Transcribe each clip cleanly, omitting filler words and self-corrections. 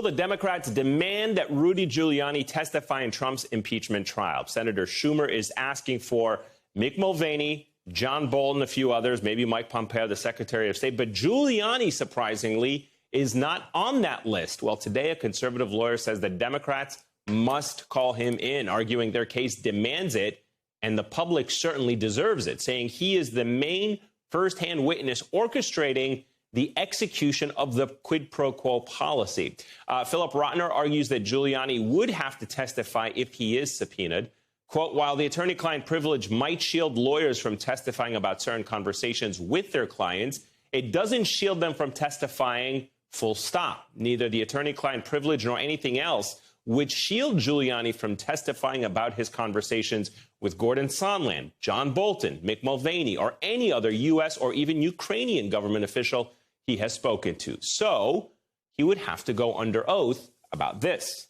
The Democrats demand that Rudy Giuliani testify in Trump's impeachment trial. Senator Schumer is asking for Mick Mulvaney, John Bolton, a few others, maybe Mike Pompeo, the Secretary of State. But Giuliani, surprisingly, is not on that list. Well, today, a conservative lawyer says the Democrats must call him in, arguing their case demands it, and the public certainly deserves it, saying he is the main firsthand witness orchestrating the execution of the quid pro quo policy. Philip Rotner argues that Giuliani would have to testify if he is subpoenaed. Quote, while the attorney-client privilege might shield lawyers from testifying about certain conversations with their clients, it doesn't shield them from testifying full stop. Neither the attorney-client privilege nor anything else would shield Giuliani from testifying about his conversations with Gordon Sondland, John Bolton, Mick Mulvaney, or any other U.S. or even Ukrainian government official he has spoken to. So he would have to go under oath about this.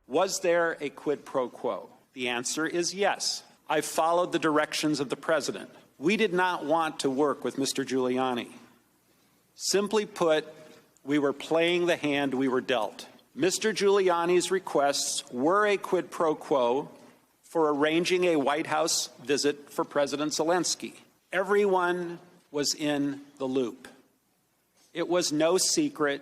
Was there a quid pro quo? The answer is yes. I followed the directions of the president. We did not want to work with Mr. Giuliani. Simply put, we were playing the hand we were dealt. Mr. Giuliani's requests were a quid pro quo for arranging a White House visit for President Zelensky. Everyone was in the loop. It was no secret.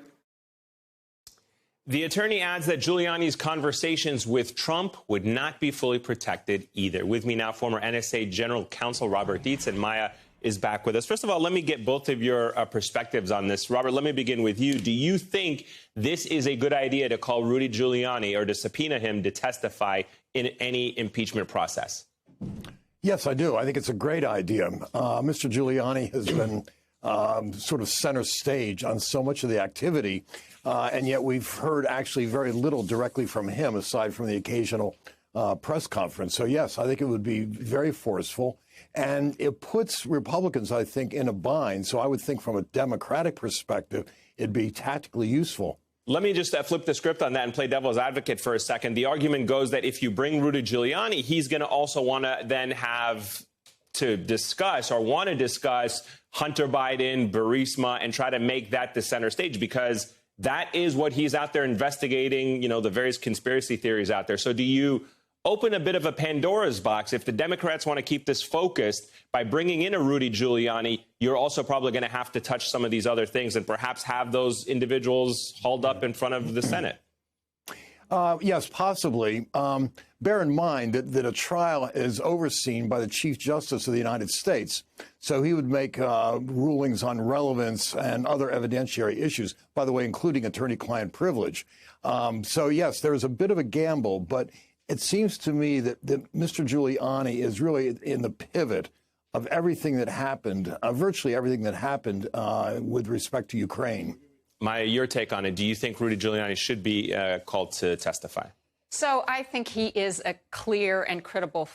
The attorney adds that Giuliani's conversations with Trump would not be fully protected either. With me now, former NSA General Counsel Robert Dietz, and Maya is back with us. First of all, let me get both of your perspectives on this. Robert, let me begin with you. Do you think this is a good idea to call Rudy Giuliani or to subpoena him to testify in any impeachment process? Yes, I do. I think it's a great idea. Mr. Giuliani has been sort of center stage on so much of the activity, and yet we've heard actually very little directly from him aside from the occasional press conference. So, yes, I think it would be very forceful, and it puts Republicans, I think, in a bind. So I would think from a Democratic perspective, it'd be tactically useful. Let me just flip the script on that and play devil's advocate for a second. The argument goes that if you bring Rudy Giuliani, he's going to also want to then have to discuss or want to discuss Hunter Biden, Burisma, and try to make that the center stage, because that is what he's out there investigating, you know, the various conspiracy theories out there. So do you open a bit of a Pandora's box? If the Democrats want to keep this focused by bringing in a Rudy Giuliani, you're also probably going to have to touch some of these other things and perhaps have those individuals hauled up in front of the Senate. Yes, possibly. Bear in mind that a trial is overseen by the Chief Justice of the United States. So he would make rulings on relevance and other evidentiary issues, by the way, including attorney-client privilege. So, yes, there is a bit of a gamble, but it seems to me that Mr. Giuliani is really in the pivot of everything that happened, virtually everything that happened with respect to Ukraine. Maya, your take on it. Do you think Rudy Giuliani should be called to testify? So I think he is a clear and critical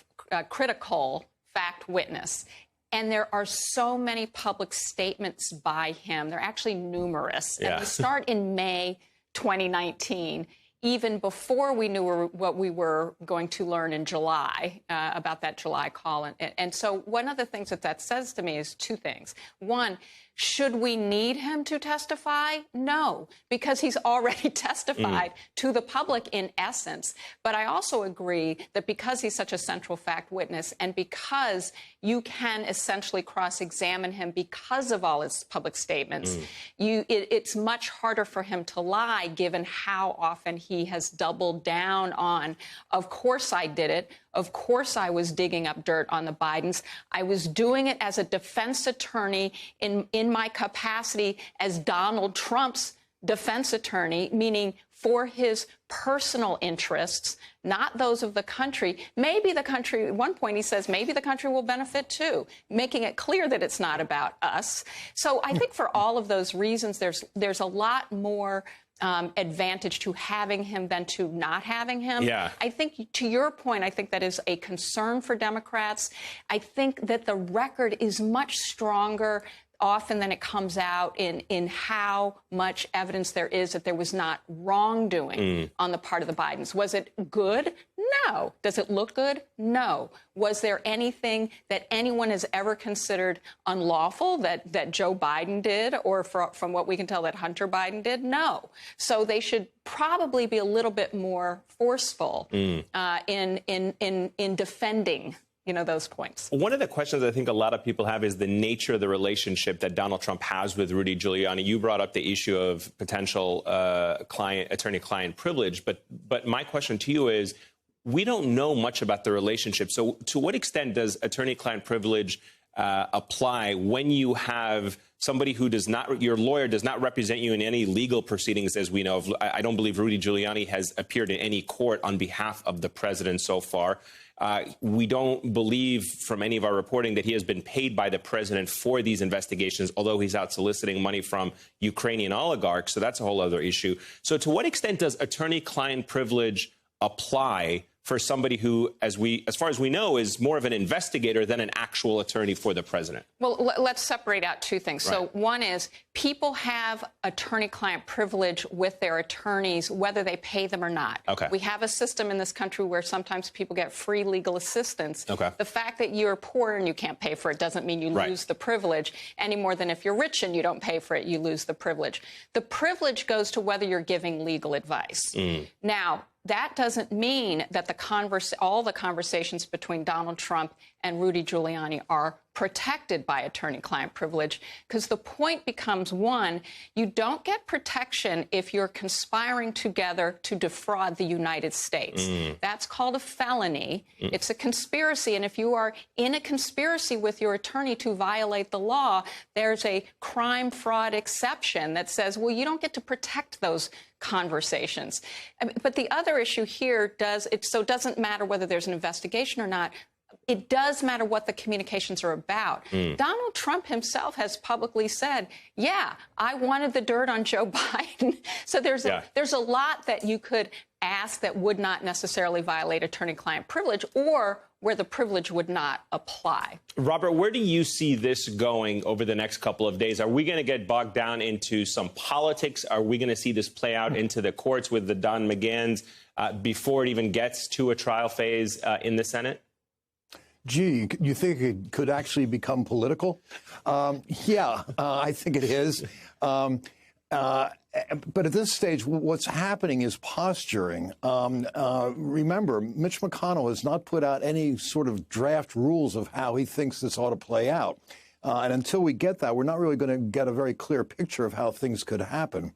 fact witness. And there are so many public statements by him. They're actually numerous. Yeah. And they start in May 2019, even before we knew what we were going to learn in July about that July call. And so one of the things that says to me is two things. One, should we need him to testify? No, because he's already testified to the public in essence. But I also agree that because he's such a central fact witness and because you can essentially cross-examine him because of all his public statements, it's much harder for him to lie given how often he has doubled down on, of course I did it. Of course I was digging up dirt on the Bidens. I was doing it as a defense attorney in my capacity as Donald Trump's defense attorney, meaning for his personal interests, not those of the country. Maybe the country, at one point he says, maybe the country will benefit too, making it clear that it's not about us. So I think for all of those reasons, there's a lot more advantage to having him than to not having him. Yeah. I think, to your point, I think that is a concern for Democrats. I think that the record is much stronger often than it comes out in how much evidence there is that there was not wrongdoing on the part of the Bidens. Was it good? No. Does it look good? No. Was there anything that anyone has ever considered unlawful that Joe Biden did, or from what we can tell that Hunter Biden did? No. So they should probably be a little bit more forceful in defending those points. One of the questions I think a lot of people have is the nature of the relationship that Donald Trump has with Rudy Giuliani. You brought up the issue of potential attorney-client privilege, but my question to you is, we don't know much about the relationship. So to what extent does attorney-client privilege apply when you have somebody who your lawyer does not represent you in any legal proceedings, as we know of? I don't believe Rudy Giuliani has appeared in any court on behalf of the president so far. We don't believe from any of our reporting that he has been paid by the president for these investigations, although he's out soliciting money from Ukrainian oligarchs. So that's a whole other issue. So to what extent does attorney-client privilege apply for somebody who, as far as we know, is more of an investigator than an actual attorney for the president? Well, let's separate out two things. Right. So one is people have attorney-client privilege with their attorneys, whether they pay them or not. Okay. We have a system in this country where sometimes people get free legal assistance. Okay. The fact that you're poor and you can't pay for it doesn't mean you lose the privilege, any more than if you're rich and you don't pay for it, you lose the privilege. The privilege goes to whether you're giving legal advice. Now, that doesn't mean that all the conversations between Donald Trump and Rudy Giuliani are protected by attorney-client privilege, because the point becomes, one, you don't get protection if you're conspiring together to defraud the United States. That's called a felony. It's a conspiracy, and if you are in a conspiracy with your attorney to violate the law, there's a crime fraud exception that says, well, you don't get to protect those conversations. But the other issue here doesn't matter whether there's an investigation or not. It does matter what the communications are about. Donald Trump himself has publicly said, yeah, I wanted the dirt on Joe Biden. So there's a lot that you could ask that would not necessarily violate attorney-client privilege, or where the privilege would not apply. Robert, where do you see this going over the next couple of days? Are we going to get bogged down into some politics? Are we going to see this play out into the courts with the Don McGahns before it even gets to a trial phase in the Senate? Gee, you think it could actually become political? I think it is. But at this stage, what's happening is posturing. Remember, Mitch McConnell has not put out any sort of draft rules of how he thinks this ought to play out. And until we get that, we're not really going to get a very clear picture of how things could happen.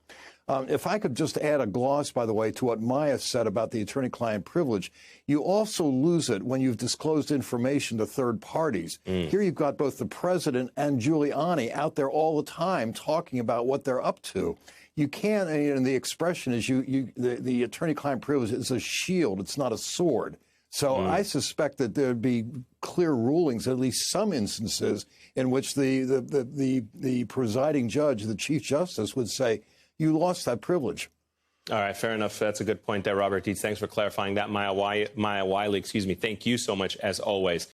If I could just add a gloss, by the way, to what Maya said about the attorney-client privilege, you also lose it when you've disclosed information to third parties. Here you've got both the president and Giuliani out there all the time talking about what they're up to. You can't, and the expression is the attorney-client privilege is a shield. It's not a sword. So I suspect that there'd be clear rulings, at least some instances, in which the presiding judge, the Chief Justice, would say, you lost that privilege. All right, fair enough. That's a good point there, Robert Dietz. Thanks for clarifying that. Maya Wiley, thank you so much, as always.